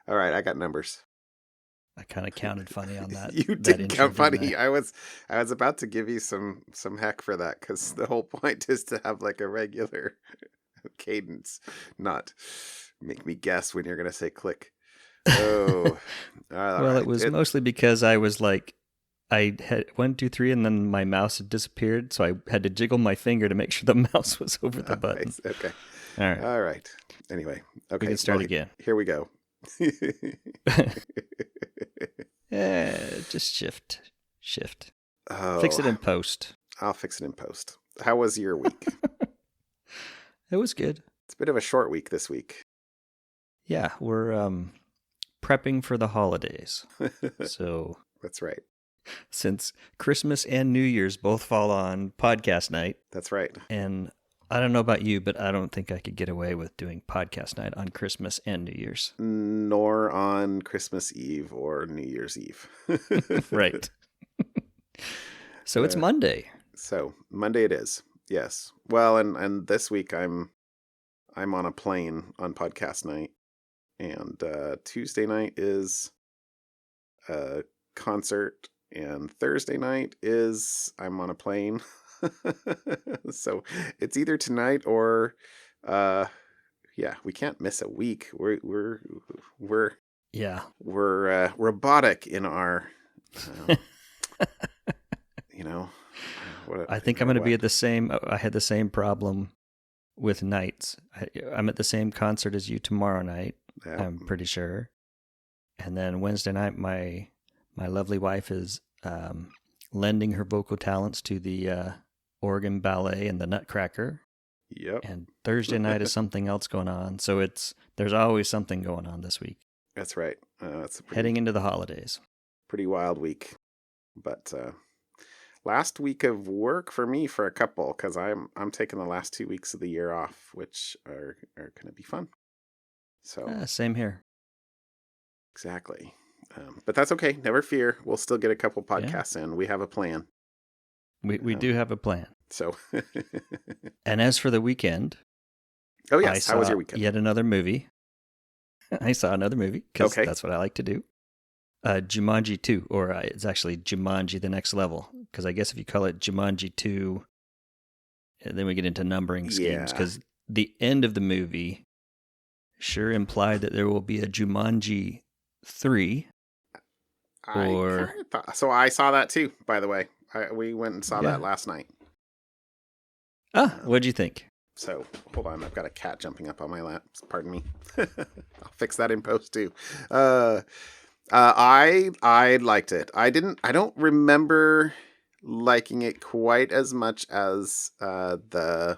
All right, I got numbers. I kind of counted funny on that. You that did intro, count funny. didn't I was about to give you some heck for that because the whole point is to have like a regular cadence, not make me guess when you're gonna say click. Oh, all Well, it right. was mostly because I was like, I had 1, 2, 3, and then my mouse had disappeared, so I had to jiggle my finger to make sure the mouse was over the button. Okay. All right. All right. Anyway, okay. We can start again. Here we go. Just shift. Oh, Fix it in post. I'll fix it in post. How was your week? It was good. It's a bit of a short week this week. Yeah, we're prepping for the holidays. So That's right. since Christmas and New Year's both fall on podcast night, That's right. and I don't know about you, but I don't think I could get away with doing podcast night on Christmas and New Year's. Nor on Christmas Eve or New Year's Eve. Right. So it's Monday. So Monday it is. Yes. Well, and this week I'm on a plane on podcast night, and Tuesday night is a concert, and Thursday night is I'm on a plane. So it's either tonight or yeah, we can't miss a week. We're robotic in our you know, I think I'm going to be at the same. I had the same problem with nights. I'm at the same concert as you tomorrow night. Yeah. I'm pretty sure. And then Wednesday night, my lovely wife is lending her vocal talents to the Oregon Ballet and the Nutcracker. Yep. And Thursday night is something else going on. So there's always something going on this week. That's right. It's heading into the holidays. Pretty wild week, but last week of work for me for a couple, because I'm taking the last 2 weeks of the year off, which are going to be fun. So same here. Exactly. But that's okay. Never fear. We'll still get a couple podcasts in. We have a plan. We do have a plan. So. And as for the weekend. Oh, yes. How was your weekend? Yet another movie. I saw another movie because that's what I like to do. Jumanji 2, or it's actually Jumanji the Next Level, because I guess if you call it Jumanji 2, then we get into numbering schemes, because the end of the movie sure implied that there will be a Jumanji 3. So I saw that too, by the way. We went and saw that last night. What'd you think? So, hold on. I've got a cat jumping up on my lap. Pardon me. I'll fix that in post too. I liked it. I don't remember liking it quite as much as the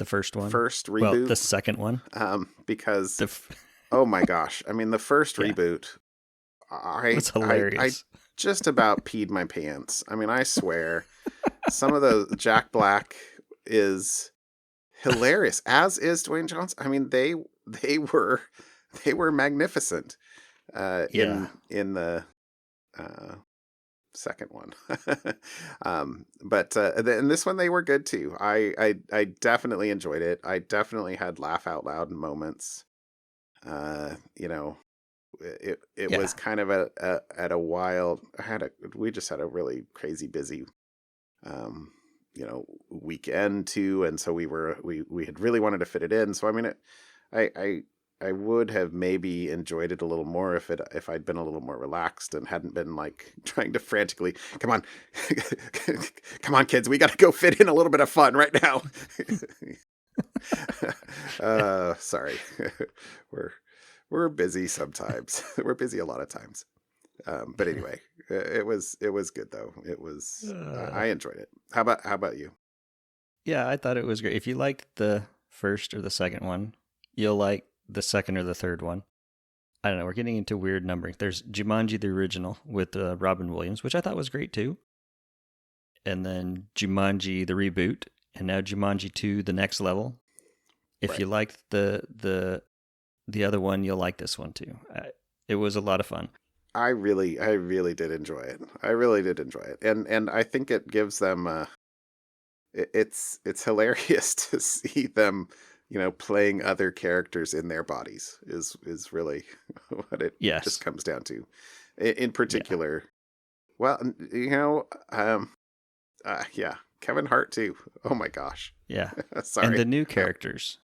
first one. First reboot. Well, the second one. Because oh my gosh. I mean, the first reboot, it's hilarious. I just about peed my pants. I mean, I swear. Some of the Jack Black is hilarious, as is Dwayne Johnson. I mean, they were magnificent in the second one. But in this one they were good too. I definitely enjoyed it. I definitely had laugh out loud moments. You know, it was kind of at a wild. We just had a really crazy busy you know, weekend too, and so we had really wanted to fit it in. So I mean, I would have maybe enjoyed it a little more if I'd been a little more relaxed and hadn't been like trying to frantically, come on kids, we got to go fit in a little bit of fun right now. Sorry. We're busy sometimes. We're busy a lot of times. But anyway, it was good though. It was I enjoyed it. How about you? Yeah, I thought it was great. If you liked the first or the second one, you'll like the second or the third one. I don't know. We're getting into weird numbering. There's Jumanji the original with Robin Williams, which I thought was great too. And then Jumanji the reboot, and now Jumanji 2 the Next Level. If you liked the other one, you'll like this one too. It was a lot of fun. I really did enjoy it. And I think it gives them it's hilarious to see them playing other characters in their bodies is really what it Yes. just comes down to. In particular, Yeah. well, yeah, Kevin Hart too. Oh my gosh. Yeah. Sorry. And the new characters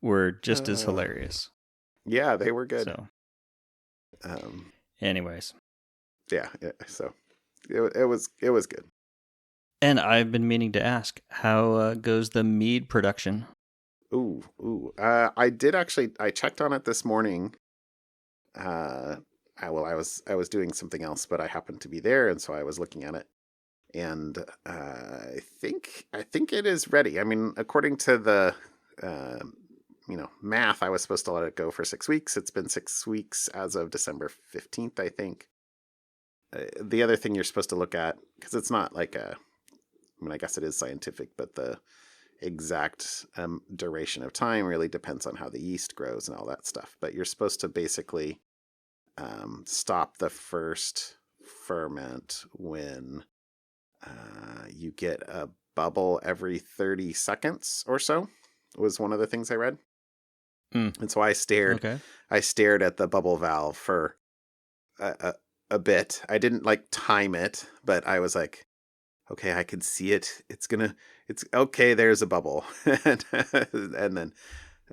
were just as hilarious. Yeah, they were good. So, anyways. Yeah. So it was good. And I've been meaning to ask, how goes the Mead production? Ooh. I did actually. I checked on it this morning. I was doing something else, but I happened to be there, and so I was looking at it. And I think it is ready. I mean, according to the math, I was supposed to let it go for 6 weeks. It's been 6 weeks as of December 15th, I think. The other thing you're supposed to look at, because it's not like I guess it is scientific, but the exact duration of time really depends on how the yeast grows and all that stuff. But you're supposed to basically stop the first ferment when you get a bubble every 30 seconds or so, was one of the things I read. And so I stared at the bubble valve for a bit. I didn't time it, but I was like, okay, I can see it. It's okay. There's a bubble. and then,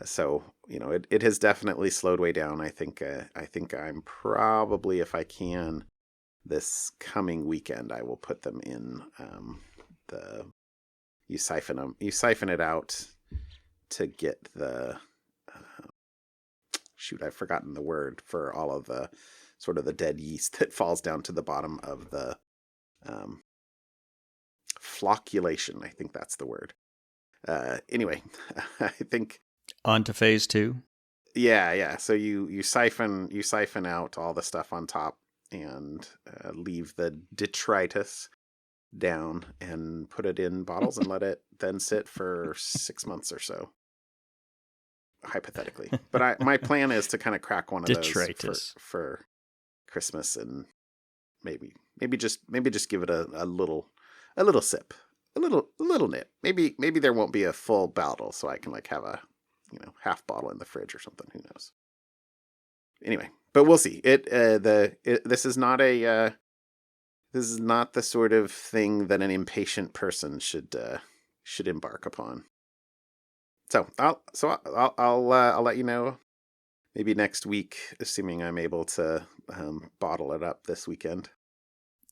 so, it has definitely slowed way down. I think I'm probably, if I can, this coming weekend, I will put them in you siphon it out to get the, I've forgotten the word for all of the sort of the dead yeast that falls down to the bottom of the, flocculation. I think that's the word. Anyway, I think on to phase 2. Yeah. So you siphon out all the stuff on top and leave the detritus down and put it in bottles and let it then sit for 6 months or so, hypothetically. But my plan is to kind of crack one of those for Christmas, and maybe just give it a little sip, a little nip. Maybe there won't be a full bottle, so I can have a half bottle in the fridge or something. Who knows? Anyway, but we'll see. This is not the sort of thing that an impatient person should embark upon. So I'll let you know maybe next week, assuming I'm able to bottle it up this weekend.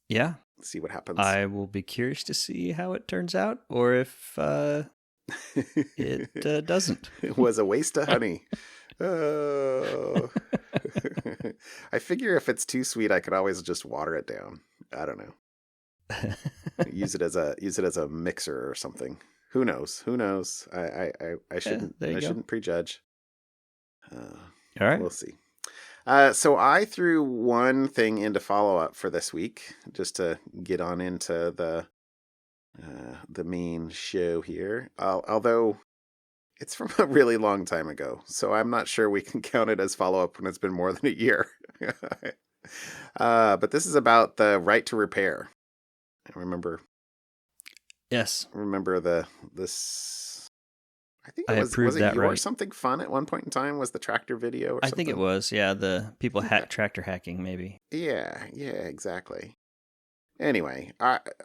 Yeah. See what happens. I will be curious to see how it turns out, or if it doesn't. It was a waste of honey. Oh. I figure if it's too sweet, I could always just water it down. I don't know. use it as a mixer or something. Who knows? I shouldn't prejudge. All right. We'll see. So I threw one thing into follow-up for this week, just to get on into the main show here. Although it's from a really long time ago, so I'm not sure we can count it as follow-up when it's been more than a year. But this is about the right to repair. I remember. Yes. Remember this. I think I was it that right. Something fun at one point in time? Was the tractor video or something? I think it was, yeah, the people tractor hacking, maybe. Yeah, exactly. Anyway,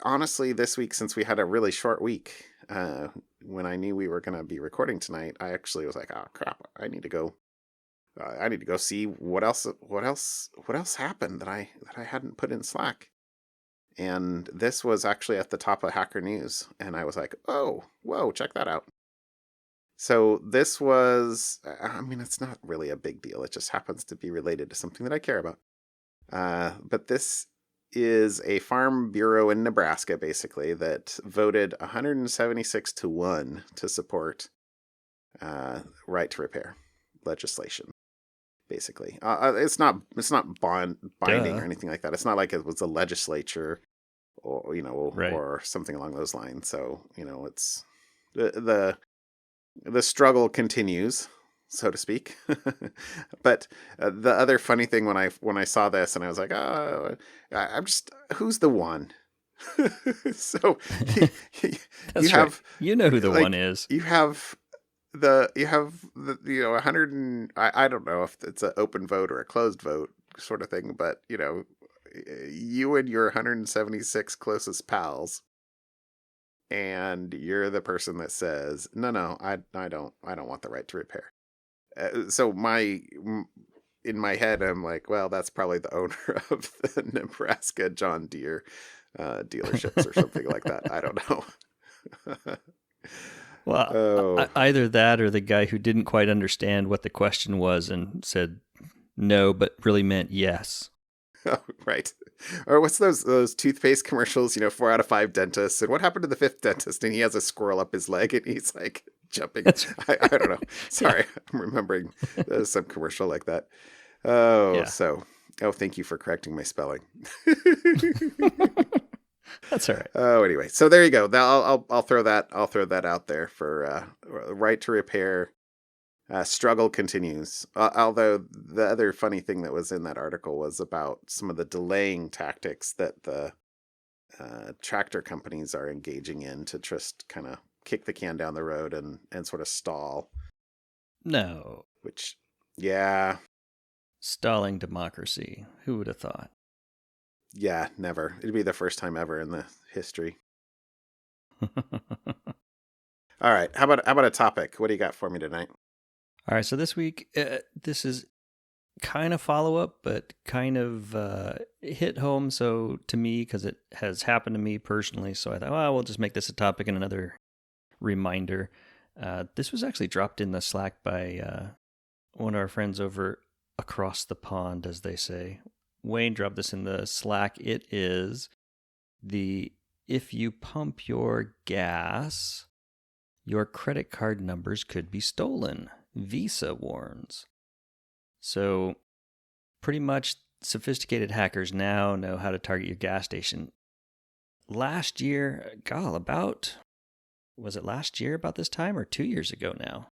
honestly, this week, since we had a really short week, when I knew we were going to be recording tonight, I actually was like, oh crap, I need to go see what else happened that I hadn't put in Slack. And this was actually at the top of Hacker News, and I was like, oh, whoa, check that out. So this was, it's not really a big deal. It just happens to be related to something that I care about. But this is a farm bureau in Nebraska, basically, that voted 176-1 to support right to repair legislation. Basically, it's not binding or anything like that. It's not like it was the legislature, or right. or something along those lines. So it's the struggle continues, so to speak. But the other funny thing when I saw this, and I was like, oh, I'm just, who's the one? So you have, you know who the one is. You have you have the 100 and I don't know if it's an open vote or a closed vote sort of thing, but you and your 176 closest pals, and you're the person that says no, I don't want the right to repair. So in my head, I'm like, well, that's probably the owner of the Nebraska John Deere dealerships or something like that. I don't know. Well, Oh, either that or the guy who didn't quite understand what the question was and said no, but really meant yes. oh, right. Or what's those toothpaste commercials? 4 out of 5 dentists, and what happened to the fifth dentist? And he has a squirrel up his leg, and he's like jumping. That's I don't know. yeah, Sorry, I'm remembering some commercial like that. Oh, yeah. so thank you for correcting my spelling. That's all right. Oh, anyway, so there you go. Now I'll throw that out there for right to repair. Struggle continues. Although the other funny thing that was in that article was about some of the delaying tactics that the tractor companies are engaging in to just kind of kick the can down the road and sort of stall. No, Which, yeah, stalling democracy. Who would have thought? yeah, never. It'd be the first time ever in the history. All right, how about a topic? What do you got for me tonight? All right, so this week, this is kind of follow up, but kind of hit home. So to me, because it has happened to me personally, so I thought, well, we'll just make this a topic and another reminder. This was actually dropped in the Slack by one of our friends over across the pond, as they say. Wayne dropped this in the Slack. It is if you pump your gas, your credit card numbers could be stolen. Visa warns. So pretty much sophisticated hackers now know how to target your gas station. Last year, was it last year about this time or 2 years ago now?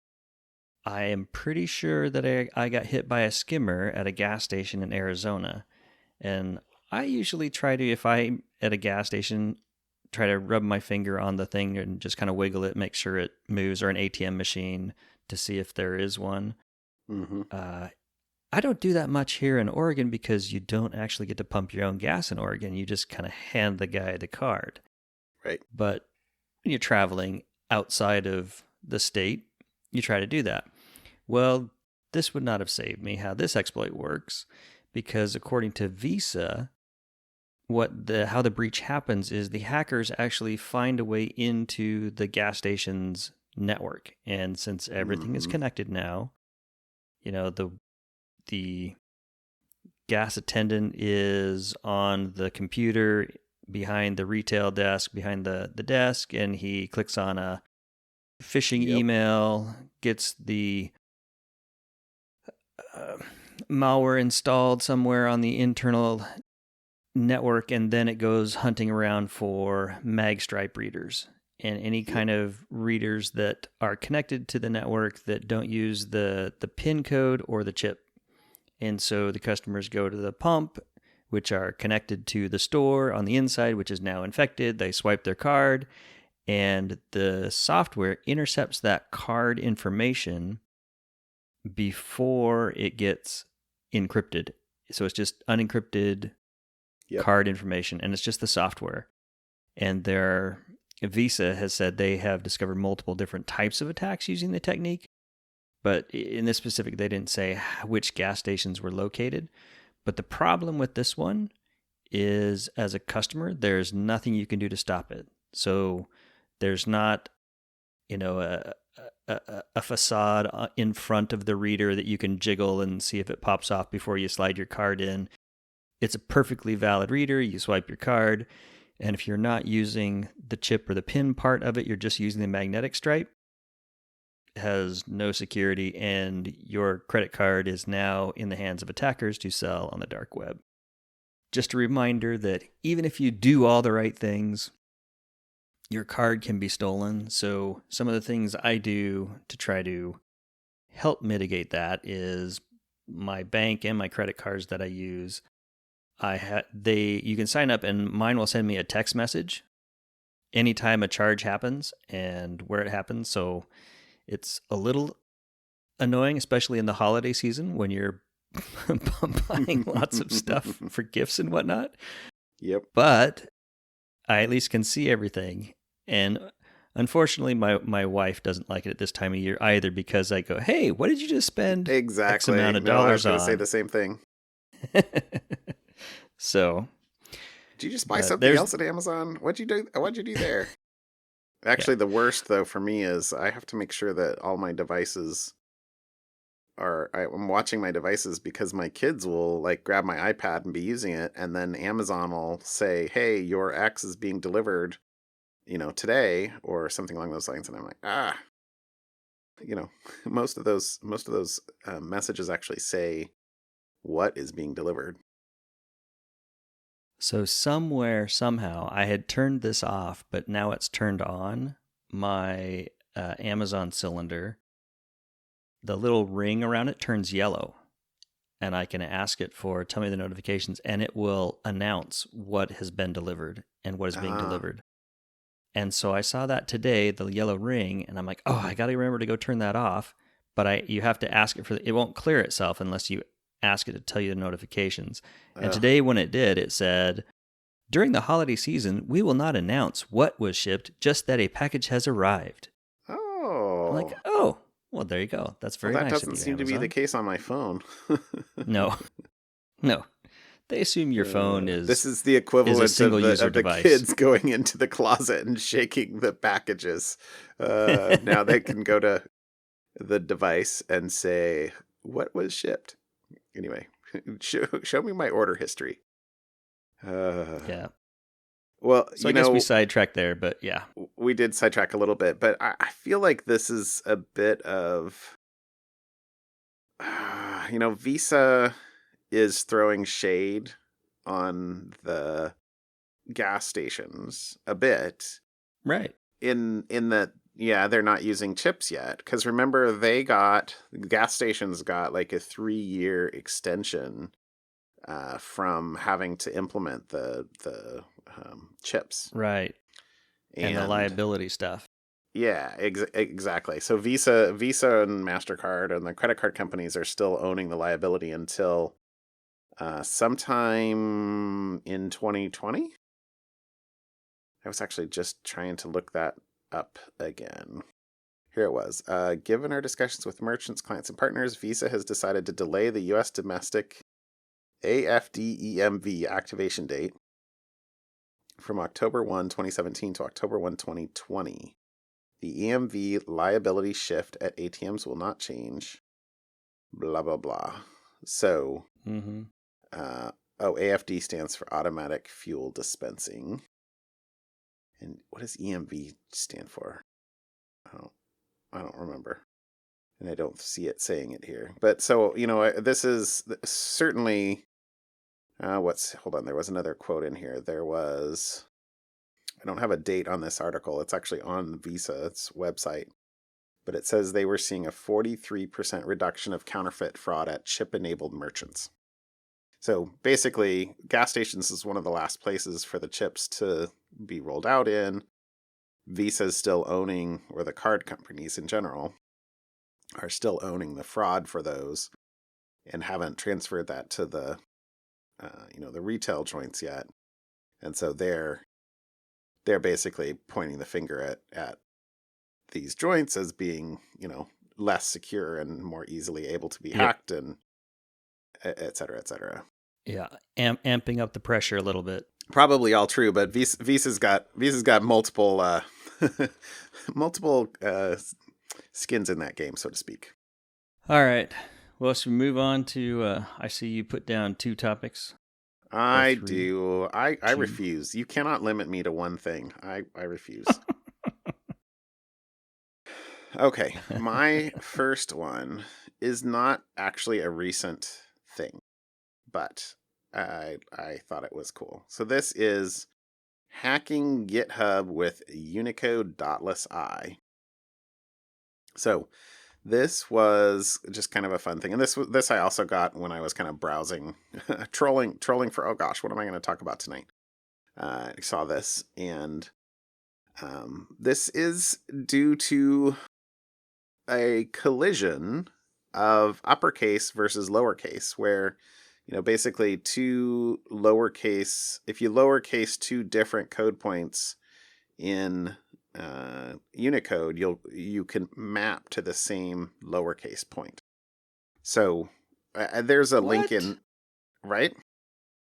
I am pretty sure that I got hit by a skimmer at a gas station in Arizona. And I usually try to, if I'm at a gas station, try to rub my finger on the thing and just kind of wiggle it, make sure it moves, or an ATM machine to see if there is one. Mm-hmm. I don't do that much here in Oregon because you don't actually get to pump your own gas in Oregon. You just kind of hand the guy the card. Right. But when you're traveling outside of the state, you try to do that. Well, this would not have saved me how this exploit works, because according to Visa, how the breach happens is the hackers actually find a way into the gas station's network. And since everything is connected now, the gas attendant is on the computer behind the retail desk, behind the desk, and he clicks on a phishing email, gets the malware installed somewhere on the internal network, and then it goes hunting around for magstripe readers and any kind of readers that are connected to the network that don't use the PIN code or the chip. And so the customers go to the pump, which are connected to the store on the inside, which is now infected. They swipe their card, and the software intercepts that card information before it gets encrypted. So it's just unencrypted card information, and it's just the software. And Visa has said they have discovered multiple different types of attacks using the technique. But in this specific, they didn't say which gas stations were located. But the problem with this one is, as a customer, there's nothing you can do to stop it. So there's not, a facade in front of the reader that you can jiggle and see if it pops off before you slide your card in. It's a perfectly valid reader. You swipe your card. And if you're not using the chip or the PIN part of it, you're just using the magnetic stripe, has no security, and your credit card is now in the hands of attackers to sell on the dark web. Just a reminder that even if you do all the right things, your card can be stolen. So some of the things I do to try to help mitigate that is my bank and my credit cards that I use. You can sign up, and mine will send me a text message anytime a charge happens and where it happens. So It's a little annoying, especially in the holiday season when you're buying lots of stuff for gifts and whatnot. Yep. But I at least can see everything. And unfortunately, my wife doesn't like it at this time of year either, because I go, hey, what did you just spend X amount of dollars I on? was going to say the same thing. So, did you just buy something else at Amazon? What'd you do there? Actually, the worst though for me is I have to make sure that all my devices I'm watching my devices, because my kids will like grab my iPad and be using it, and then Amazon will say, "Hey, your X is being delivered, today," or something along those lines, and I'm like, most of those messages actually say what is being delivered. So somewhere, somehow, I had turned this off, but now it's turned on. My Amazon cylinder, the little ring around it turns yellow, and I can ask it for tell me the notifications, and it will announce what has been delivered and what is being delivered. And so I saw that today, the yellow ring, and I'm like, oh, I got to remember to go turn that off. But you have to ask it it won't clear itself unless you ask it to tell you the notifications. And today when it did, it said, during the holiday season, we will not announce what was shipped, just that a package has arrived. Oh. I'm like, oh, well, there you go. That's very nice of you, That doesn't seem to be the case on my phone. No. They assume your phone is this is the equivalent of the kids going into the closet and shaking the packages. Now they can go to the device and say, what was shipped? Anyway, show me my order history. Yeah. Well, so I guess we sidetracked there, but yeah. We did sidetrack a little bit, but I feel like this is a bit of, Visa is throwing shade on the gas stations a bit. Right. In that, they're not using chips yet. Because remember, the gas stations got like a 3-year extension from having to implement the chips. Right. And the liability stuff. Yeah, exactly. So Visa and MasterCard and the credit card companies are still owning the liability until sometime in 2020. I was actually just trying to look that up again. Here it was. Given our discussions with merchants, clients, and partners, Visa has decided to delay the U.S. domestic AFDEMV activation date from October 1, 2017 to October 1, 2020. The EMV liability shift at ATMs will not change. Blah, blah, blah. So, AFD stands for automatic fuel dispensing. And what does EMV stand for? I don't remember. And I don't see it saying it here. But so, this is certainly, hold on, there was another quote in here. I don't have a date on this article. It's actually on Visa's website. But it says they were seeing a 43% reduction of counterfeit fraud at chip-enabled merchants. So basically, gas stations is one of the last places for the chips to be rolled out in. Visa's still owning, or the card companies in general, are still owning the fraud for those and haven't transferred that to the, the retail joints yet. And so they're basically pointing the finger at these joints as being, less secure and more easily able to be hacked, and et cetera, et cetera. Yeah, amping up the pressure a little bit. Probably all true, but Visa's got multiple multiple skins in that game, so to speak. All right. Well, should we move on to? I see you put down 2 topics. I do. I refuse. You cannot limit me to one thing. I refuse. Okay, my first one is not actually a recent thing, but I thought it was cool. So this is hacking GitHub with Unicode dotless I. So this was just kind of a fun thing, and this I also got when I was kind of browsing, trolling for, oh gosh, what am I going to talk about tonight? I saw this, and this is due to a collision of uppercase versus lowercase, where basically two lowercase, if you lowercase two different code points in Unicode, you can map to the same lowercase point. So there's a link in, right?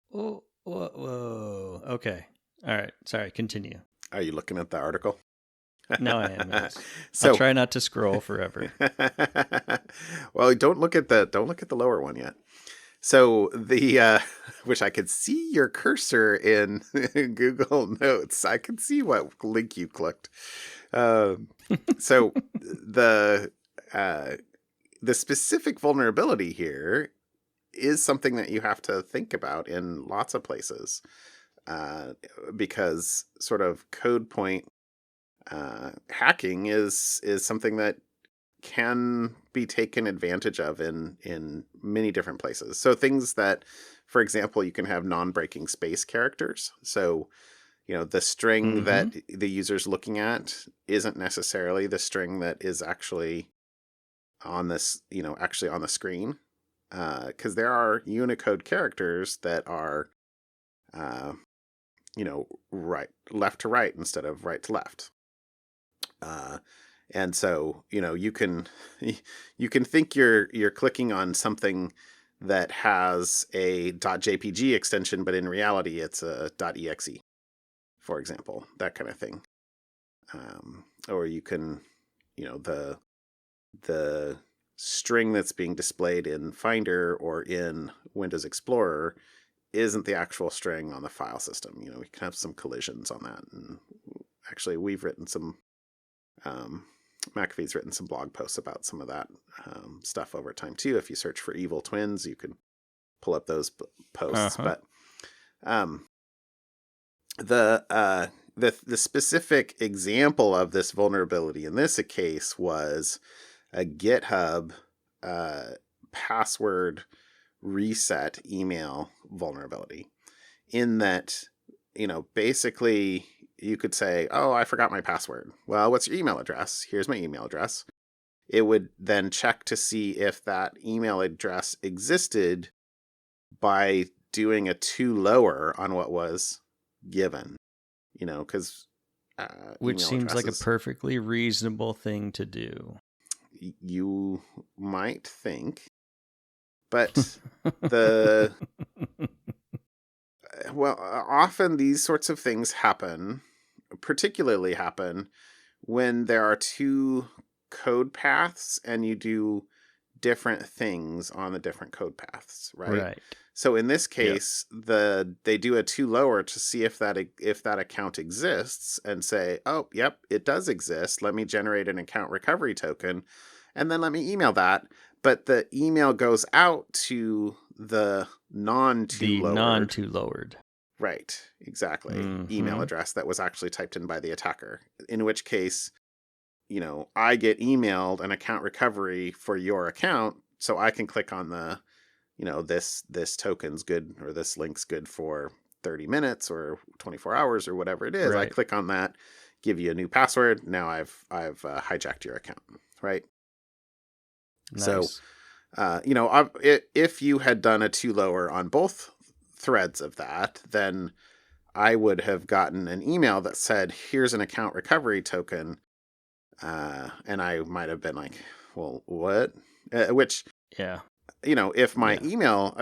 Whoa. Okay. All right. Sorry. Continue. Are you looking at the article? No, I am. Yes. So I'll try not to scroll forever. Well, don't look at the lower one yet. So the which I could see your cursor in Google Notes. I could see what link you clicked. So the specific vulnerability here is something that you have to think about in lots of places, because sort of code point hacking is something that can be taken advantage of in many different places. So things that, for example, you can have non-breaking space characters. So, the string that the user's looking at isn't necessarily the string that is actually on this, actually on the screen. Because there are Unicode characters that are, left to right instead of right to left. And so, you can think you're clicking on something that has a .jpg extension, but in reality, it's a .exe, for example, that kind of thing. Or you can, the string that's being displayed in Finder or in Windows Explorer isn't the actual string on the file system. We can have some collisions on that. And actually, we've written some McAfee's written some blog posts about some of that stuff over time too. If you search for evil twins, you can pull up those posts. But the specific example of this vulnerability in this case was a GitHub password reset email vulnerability, in that basically you could say, oh, I forgot my password. Well, what's your email address? Here's my email address. It would then check to see if that email address existed by doing a to lower on what was given, because which seems like a perfectly reasonable thing to do. You might think, but often these sorts of things particularly happen when there are two code paths and you do different things on the different code paths, right? So in this case, they do a to lower to see if that account exists, and say, oh, yep, it does exist. Let me generate an account recovery token, and then let me email that. But the email goes out to the non-to lowered. Right, exactly. Email address that was actually typed in by the attacker. In which case, I get emailed an account recovery for your account, so I can click on the, this token's good, or this link's good for 30 minutes or 24 hours or whatever it is. Right. I click on that, give you a new password. Now I've hijacked your account, right? Nice. So, if you had done a to lower on both threads of that, then I would have gotten an email that said, here's an account recovery token. And I might have been like, well, what? Which, if my email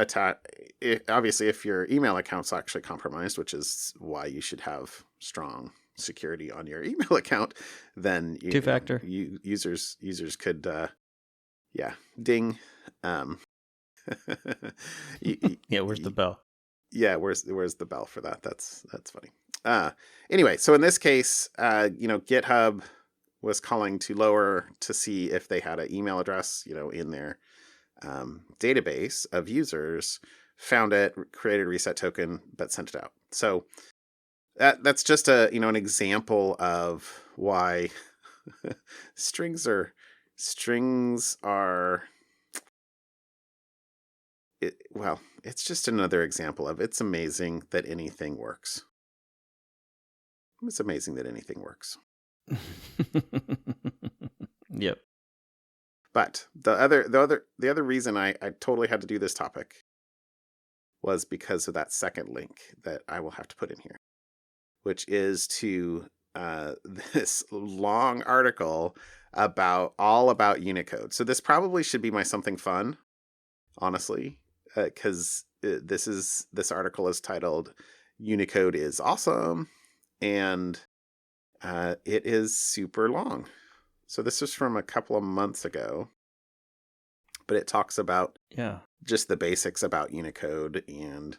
obviously if your email account's actually compromised, which is why you should have strong security on your email account, then two-factor users could, ding. Where's the bell? Yeah, where's the bell for that? That's funny. Anyway, so in this case, GitHub was calling to lower to see if they had an email address, in their database of users, found it, created a reset token, but sent it out. So that's just an example of why strings are. It's just another example of it's amazing that anything works. It's amazing that anything works. Yep. But the other reason I totally had to do this topic was because of that second link that I will have to put in here, which is to this long article about Unicode. So this probably should be my something fun, honestly, because this article is titled "Unicode is Awesome," and it is super long. So this is from a couple of months ago, but it talks about just the basics about Unicode and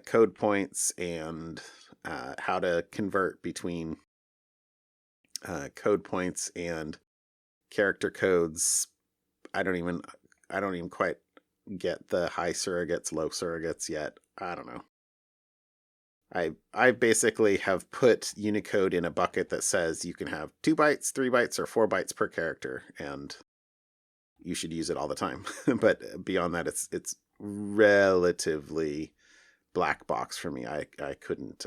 code points and how to convert between code points and character codes. I don't even quite get the high surrogates, low surrogates yet. I don't know. I basically have put Unicode in a bucket that says you can have 2 bytes, 3 bytes, or 4 bytes per character, and you should use it all the time. But beyond that, it's relatively black box for me. I couldn't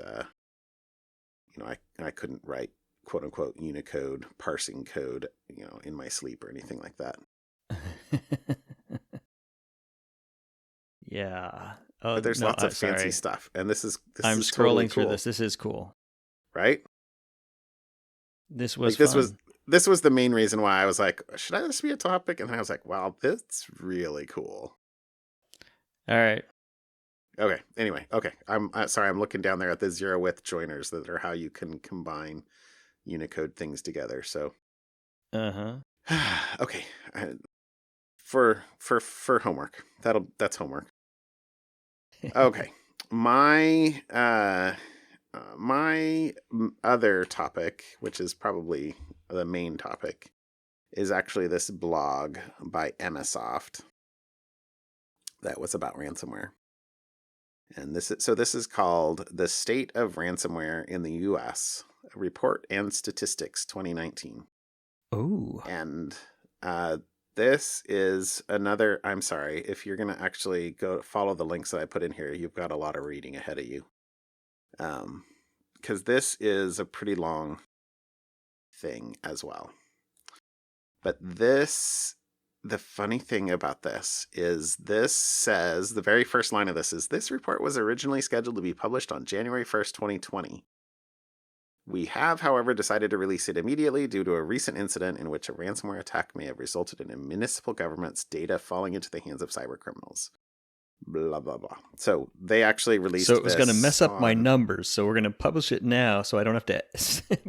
I couldn't write quote unquote Unicode parsing code, in my sleep or anything like that. Yeah. Oh, but there's lots of fancy stuff, and this I'm is scrolling totally through cool. this. This is cool, right? This was fun. This was the main reason why I was like, should this be a topic? And then I was like, wow, this is really cool. All right. Okay. Anyway. Okay. I'm sorry. I'm looking down there at the zero width joiners that are how you can combine Unicode things together. So. Okay. For homework. That's homework. Okay. My other topic, which is probably the main topic, is actually this blog by Emmasoft that was about ransomware. And this is called The State of Ransomware in the US, Report and Statistics 2019. Oh. And this is another, I'm sorry, if you're going to actually go follow the links that I put in here, you've got a lot of reading ahead of you. Because this is a pretty long thing as well. But the funny thing about this says, the very first line of this report was originally scheduled to be published on January 1st, 2020. We have, however, decided to release it immediately due to a recent incident in which a ransomware attack may have resulted in a municipal government's data falling into the hands of cyber criminals. Blah, blah, blah. So they actually released So it was going to mess up my numbers, so we're going to publish it now so I don't have to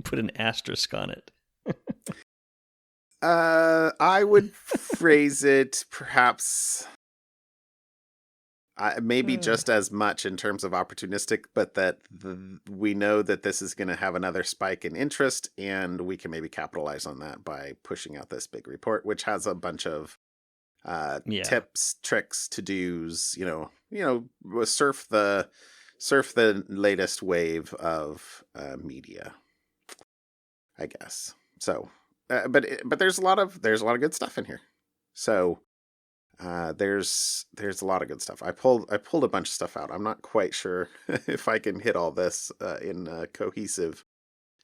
put an asterisk on it. I would phrase it perhaps maybe just as much in terms of opportunistic, but that we know that this is going to have another spike in interest, and we can maybe capitalize on that by pushing out this big report, which has a bunch of tips, tricks, to-dos, surf the latest wave of media, I guess. So, but there's a lot of good stuff in here. So, there's a lot of good stuff. I pulled a bunch of stuff out. I'm not quite sure if I can hit all this in a cohesive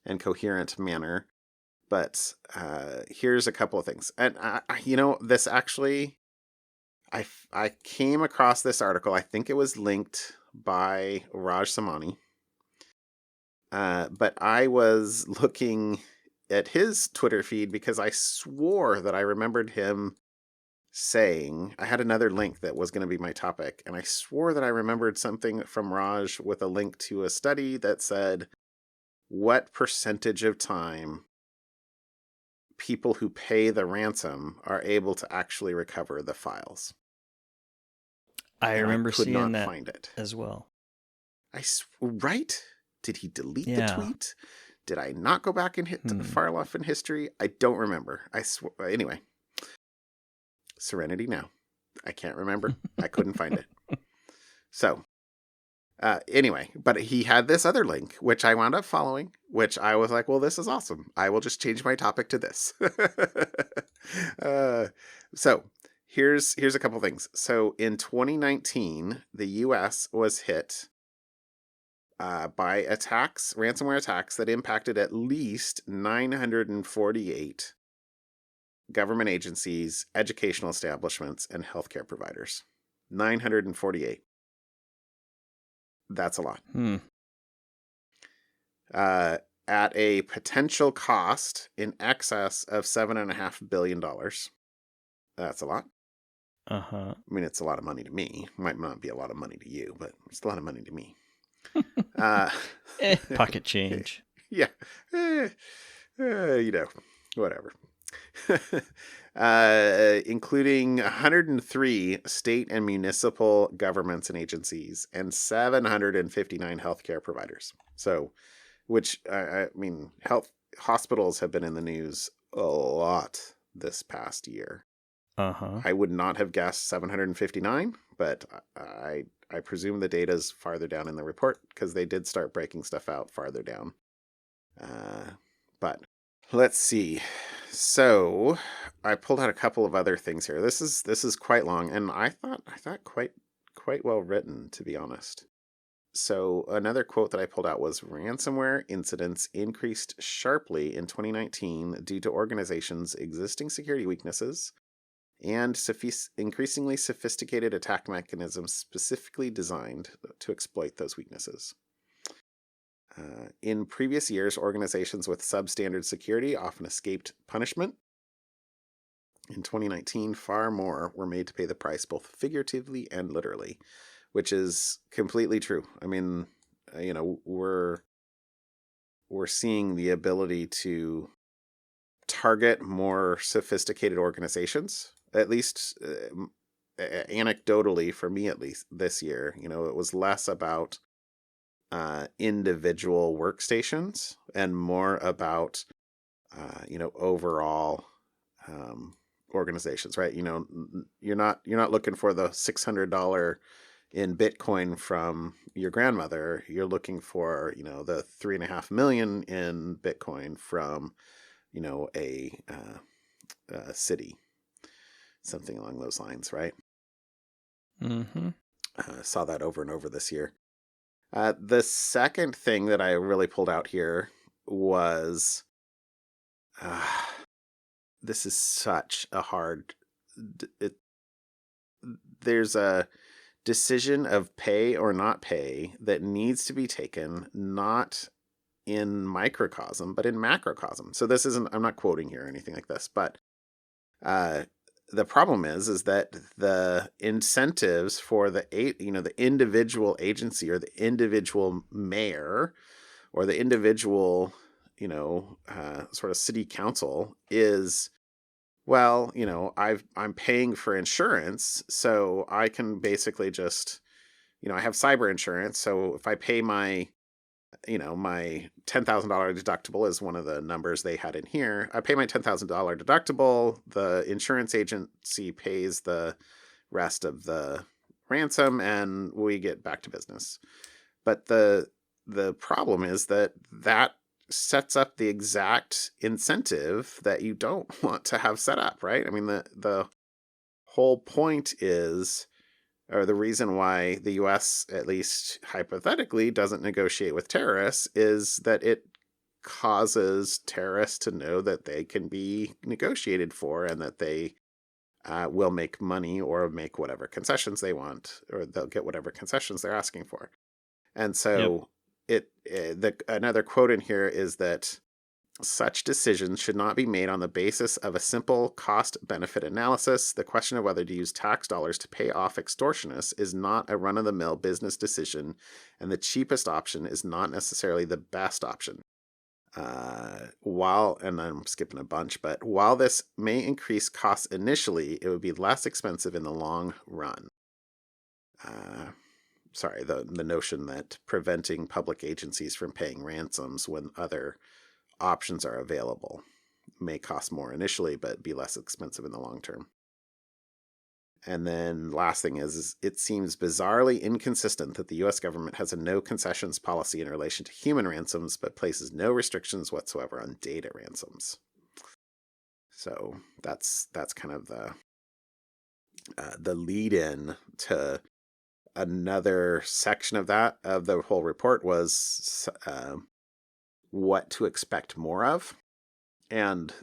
and coherent manner, but here's a couple of things. And this actually, I came across this article. I think it was linked by Raj Samani, but I was looking at his Twitter feed because I swore that I remembered him saying, I had another link that was going to be my topic, and I swore that I remembered something from Raj with a link to a study that said what percentage of time people who pay the ransom are able to actually recover the files. I remember seeing that find it as well. Right? Did he delete the tweet? Did I not go back and hit far off in history? I don't remember. Anyway. Serenity now. I can't remember. I couldn't find it. So, anyway, but he had this other link, which I wound up following, which I was like, well, this is awesome. I will just change my topic to this. So here's a couple things. So in 2019, the US was hit by ransomware attacks that impacted at least 948 government agencies, educational establishments, and healthcare providers. 948. That's a lot. At a potential cost in excess of $7.5 billion. That's a lot. Uh-huh. I mean, it's a lot of money to me. Might not be a lot of money to you, but it's a lot of money to me. Pocket change. Yeah. Whatever. Including 103 state and municipal governments and agencies and 759 healthcare providers. So, which, I mean, hospitals have been in the news a lot this past year. Uh-huh. I would not have guessed 759, but I presume the data's farther down in the report because they did start breaking stuff out farther down. But let's see. So I pulled out a couple of other things here. This is quite long, and I thought quite well written, to be honest. So another quote that I pulled out was ransomware incidents increased sharply in 2019 due to organizations' existing security weaknesses and increasingly sophisticated attack mechanisms specifically designed to exploit those weaknesses. In previous years, organizations with substandard security often escaped punishment. In 2019, far more were made to pay the price, both figuratively and literally, which is completely true. I mean, we're seeing the ability to target more sophisticated organizations, at least anecdotally for me, at least this year. It was less about individual workstations and more about overall organizations, right? You're not looking for the $600 in Bitcoin from your grandmother. You're looking for the 3.5 million in Bitcoin from a city, something along those lines, right? Mm-hmm. Saw that over and over this year. The second thing that I really pulled out here was this is such a hard... There's a decision of pay or not pay that needs to be taken, not in microcosm, but in macrocosm. So this isn't... I'm not quoting here or anything like this, but the problem is that the incentives for the individual agency or the individual mayor or the individual sort of city council is, well, I'm paying for insurance, so I can basically just I have cyber insurance, so if I pay my my $10,000 deductible is one of the numbers they had in here. I pay my $10,000 deductible. The insurance agency pays the rest of the ransom, and we get back to business. But the problem is that sets up the exact incentive that you don't want to have set up, right? I mean, the whole point is, or the reason why the U.S., at least hypothetically, doesn't negotiate with terrorists is that it causes terrorists to know that they can be negotiated for and that they will make money or make whatever concessions they want, or they'll get whatever concessions they're asking for. And so another quote in here is that such decisions should not be made on the basis of a simple cost-benefit analysis. The question of whether to use tax dollars to pay off extortionists is not a run-of-the-mill business decision, and the cheapest option is not necessarily the best option. And I'm skipping a bunch, but while this may increase costs initially, it would be less expensive in the long run. The notion that preventing public agencies from paying ransoms when other options are available may cost more initially, but be less expensive in the long term. And then last thing is it seems bizarrely inconsistent that the U.S. government has a no concessions policy in relation to human ransoms, but places no restrictions whatsoever on data ransoms. So that's kind of the lead in to another section of the whole report was what to expect more of. And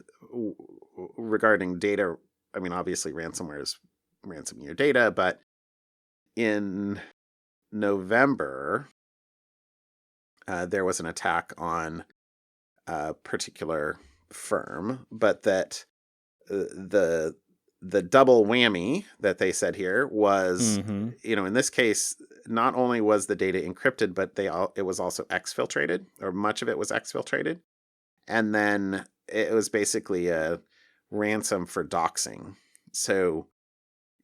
regarding data. I mean, obviously, ransomware is ransoming your data, but in November, there was an attack on a particular firm, but that the double whammy that they said here was, Mm-hmm. in this case, not only was the data encrypted, but it was also exfiltrated, or much of it was exfiltrated, and then it was basically a ransom for doxing. So,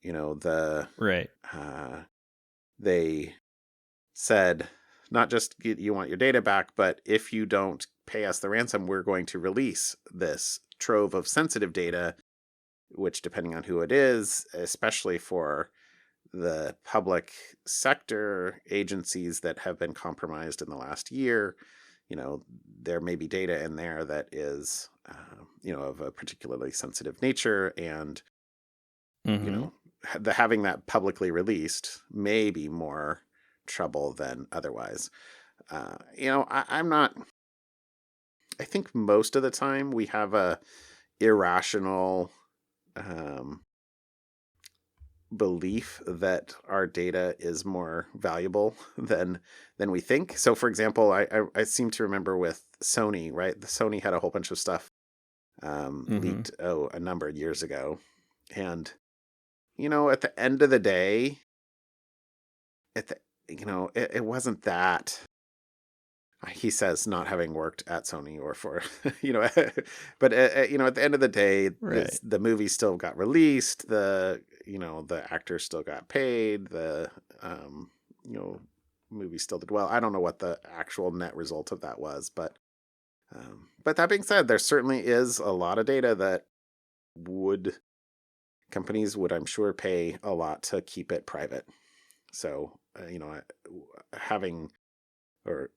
Right. they said, not just you want your data back, but if you don't pay us the ransom, we're going to release this trove of sensitive data, which, depending on who it is, especially for the public sector agencies that have been compromised in the last year, there may be data in there that is, of a particularly sensitive nature, and Mm-hmm. having that publicly released may be more trouble than otherwise. I'm not. I think most of the time we have a irrational um, belief that our data is more valuable than we think. So, for example, I seem to remember with Sony, right? The Sony had a whole bunch of stuff Mm-hmm. leaked a number of years ago, and at the end of the day, at the it wasn't that. He says, not having worked at Sony or for but at the end of the day, Right. the movie still got released. The actors still got paid. The you know movie still did well. I don't know what the actual net result of that was, but that being said, there certainly is a lot of data that would companies would, I'm sure, pay a lot to keep it private. So having or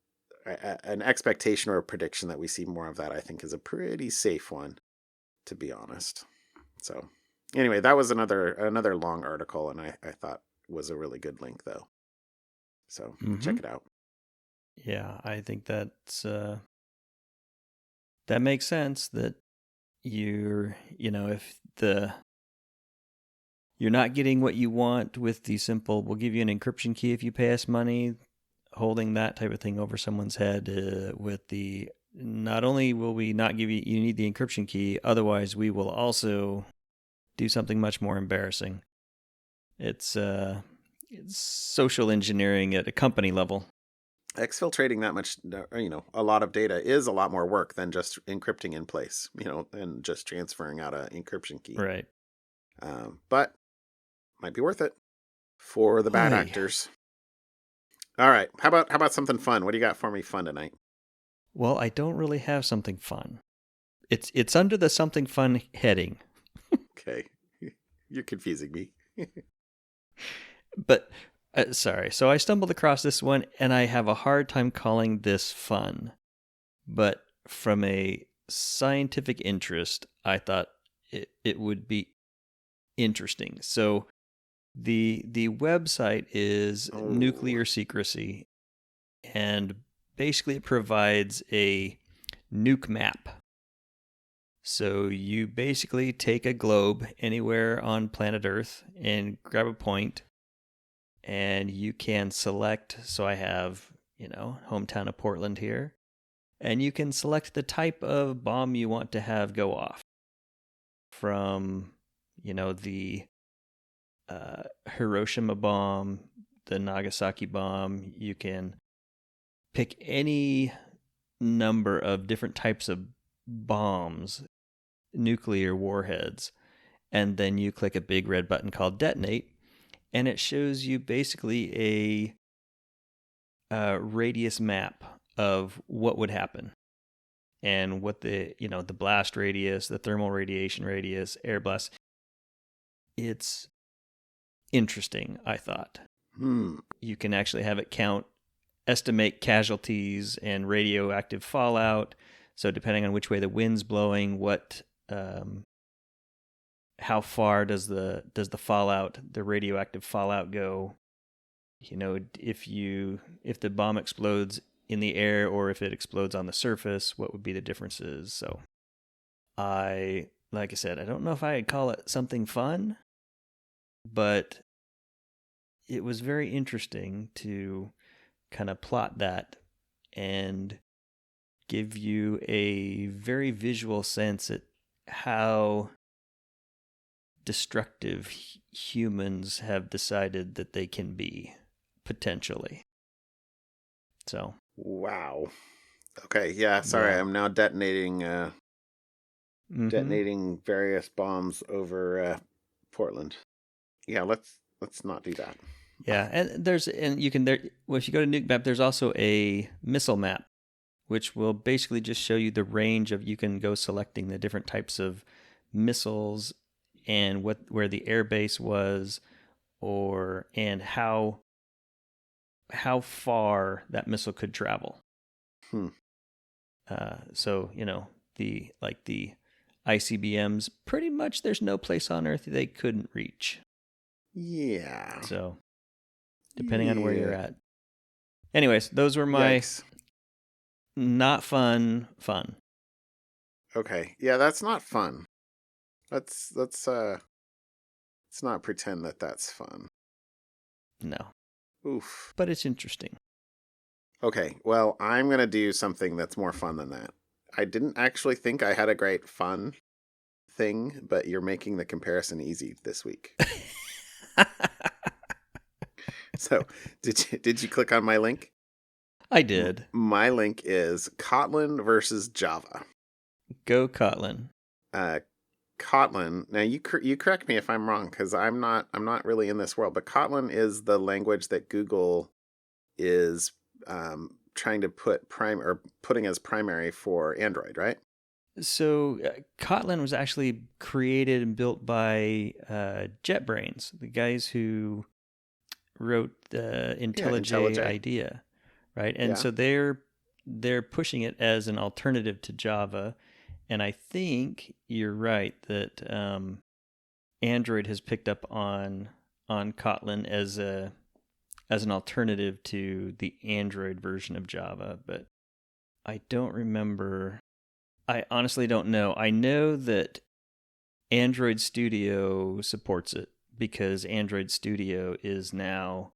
an expectation or a prediction that we see more of that, I think, is a pretty safe one, to be honest. So anyway, that was another long article, and I thought was a really good link, though. So Mm-hmm. check it out. Yeah, I think that makes sense that if you're not getting what you want with the simple, we'll give you an encryption key if you pay us money, holding that type of thing over someone's head with the, not only will we not give you need the encryption key, otherwise we will also do something much more embarrassing. It's social engineering at a company level. Exfiltrating that much, a lot of data is a lot more work than just encrypting in place, and just transferring out an encryption key. Right. But might be worth it for the bad Hey. actors. All right. How about something fun? What do you got for me fun tonight? Well, I don't really have something fun. It's under the something fun heading. Okay. You're confusing me. But sorry. So I stumbled across this one and I have a hard time calling this fun. But from a scientific interest, I thought it would be interesting. So the website is Oh. Nuclear Secrecy, and basically it provides a Nukemap. So you basically take a globe anywhere on planet Earth and grab a point, and you can select. So I have, hometown of Portland here, and you can select the type of bomb you want to have go off from, the Hiroshima bomb, the Nagasaki bomb. You can pick any number of different types of bombs, nuclear warheads, and then you click a big red button called detonate, and it shows you basically a radius map of what would happen and what the blast radius, the thermal radiation radius, air blast. It's interesting, I thought. Hmm. You can actually have it estimate casualties and radioactive fallout. So depending on which way the wind's blowing, how far does the fallout, the radioactive fallout go? If the bomb explodes in the air or if it explodes on the surface, what would be the differences? So I like I said, I don't know if I'd call it something fun, but it was very interesting to kind of plot that and give you a very visual sense at how destructive humans have decided that they can be, potentially. So. Wow. Okay, yeah, sorry, Yeah. I'm now detonating Mm-hmm. various bombs over Portland. Yeah, let's not do that. Yeah, and you can well, if you go to Nukemap, there's also a missile map, which will basically just show you the range of, you can go selecting the different types of missiles and where the air base was, and how far that missile could travel. Hmm. So the ICBMs, pretty much there's no place on Earth they couldn't reach. Yeah. So depending on where you're Yeah. at. Anyways, those were my Yikes. not fun. Okay. Yeah, that's not fun. Let's not pretend that that's fun. No. Oof. But it's interesting. Okay, well, I'm going to do something that's more fun than that. I didn't actually think I had a great fun thing, but you're making the comparison easy this week. So, did you click on my link? I did. My link is Kotlin versus Java. Go Kotlin. Kotlin. Now you correct me if I'm wrong, because I'm not really in this world. But Kotlin is the language that Google is trying to putting as primary for Android, right? So Kotlin was actually created and built by JetBrains, the guys who wrote the IntelliJ IDEA, right? And so they're pushing it as an alternative to Java. And I think you're right that Android has picked up on Kotlin as an alternative to the Android version of Java, but I don't remember. I honestly don't know. I know that Android Studio supports it because Android Studio is now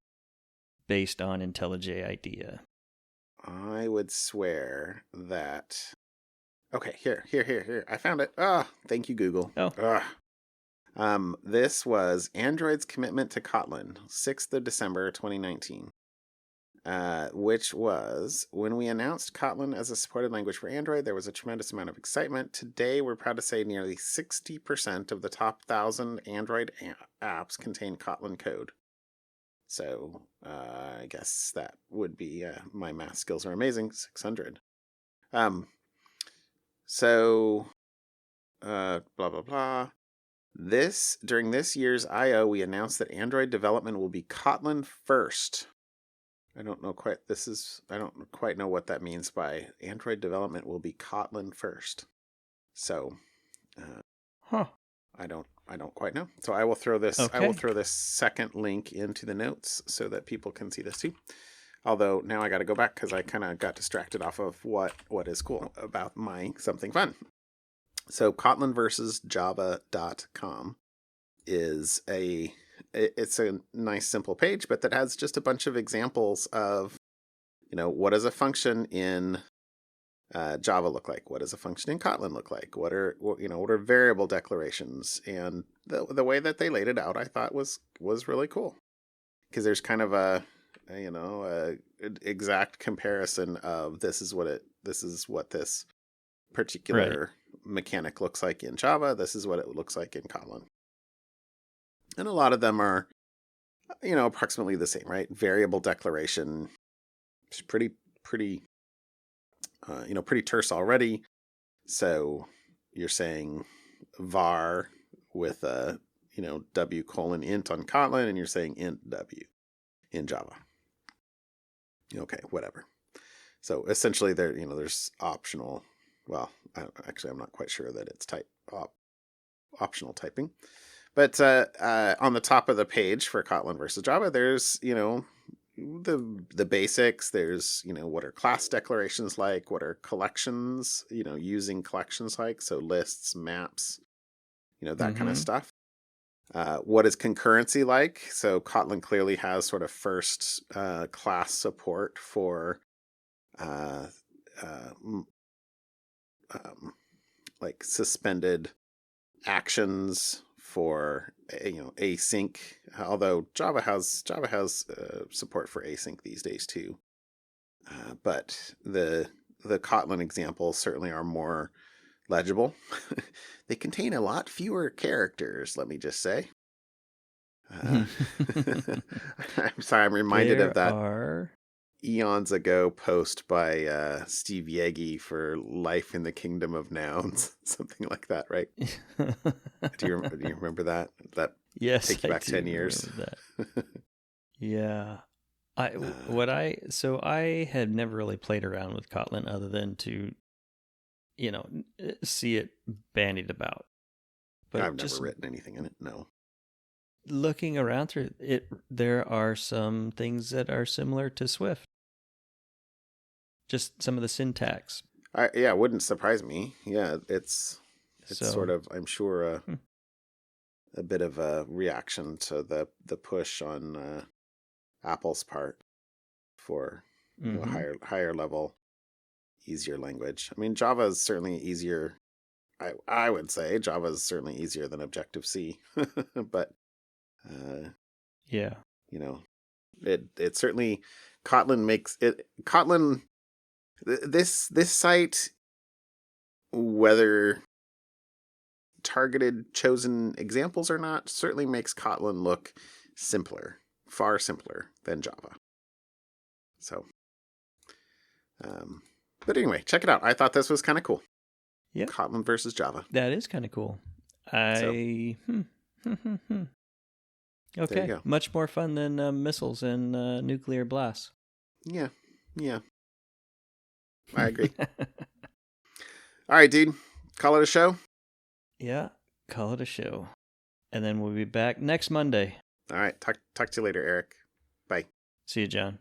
based on IntelliJ IDEA. I would swear that. Okay, here. I found it. Thank you, Google. This was Android's commitment to Kotlin, 6th of December, 2019. Which was when we announced Kotlin as a supported language for Android, there was a tremendous amount of excitement. Today, we're proud to say nearly 60% of the top 1,000 Android apps contain Kotlin code. So I guess that would be my math skills are amazing. 600. So blah blah blah. During this year's I/O, we announced that Android development will be Kotlin first. I don't quite know what that means by Android development will be Kotlin first. So, I don't quite know. So I will throw this. Okay. I will throw this second link into the notes so that people can see this too. Although now I got to go back because I kind of got distracted off of what is cool about my something fun. So Kotlin versus Java.com is it's a nice simple page, but that has just a bunch of examples of, what does a function in Java look like? What does a function in Kotlin look like? What are variable declarations? And the way that they laid it out, I thought was really cool, because there's kind of a exact comparison of this is what this particular mechanic looks like in Java. This is what it looks like in Kotlin. And a lot of them are, approximately the same, right? Variable declaration is pretty terse already. So you're saying var with a, w:\int on Kotlin, and you're saying int w in Java. Okay, whatever. So essentially there's optional, well, I'm not quite sure that it's optional typing. But on the top of the page for Kotlin versus Java, there's, the basics. There's, what are class declarations like? What are collections, using collections like? So lists, maps, that kind of stuff. What is concurrency like? So Kotlin clearly has sort of first class support for like suspended actions for async. Although Java has support for async these days too. But the Kotlin examples certainly are more legible. They contain a lot fewer characters, let me just say. I'm sorry, I'm reminded of that eons ago post by Steve Yegi for Life in the Kingdom of Nouns. Something like that, right? Do you remember that? Yes, take you back 10 years. That. Yeah. I had never really played around with Kotlin other than to see it bandied about. But I've never written anything in it, no. Looking around through it, there are some things that are similar to Swift. Just some of the syntax. It wouldn't surprise me. Yeah, it's sort of, I'm sure, a bit of a reaction to the push on Apple's part for higher level, easier language. I mean, Java is certainly easier. I would say Java is certainly easier than Objective-C, but it certainly Kotlin makes it. Kotlin, this site, whether targeted chosen examples or not, certainly makes Kotlin look simpler, far simpler than Java. So, but anyway, check it out. I thought this was kind of cool. Yeah, Kotlin versus Java. That is kind of cool. Okay, much more fun than missiles and nuclear blasts. Yeah, I agree. All right, dude. Call it a show? Yeah, call it a show. And then we'll be back next Monday. All right. Talk to you later, Eric. Bye. See you, John.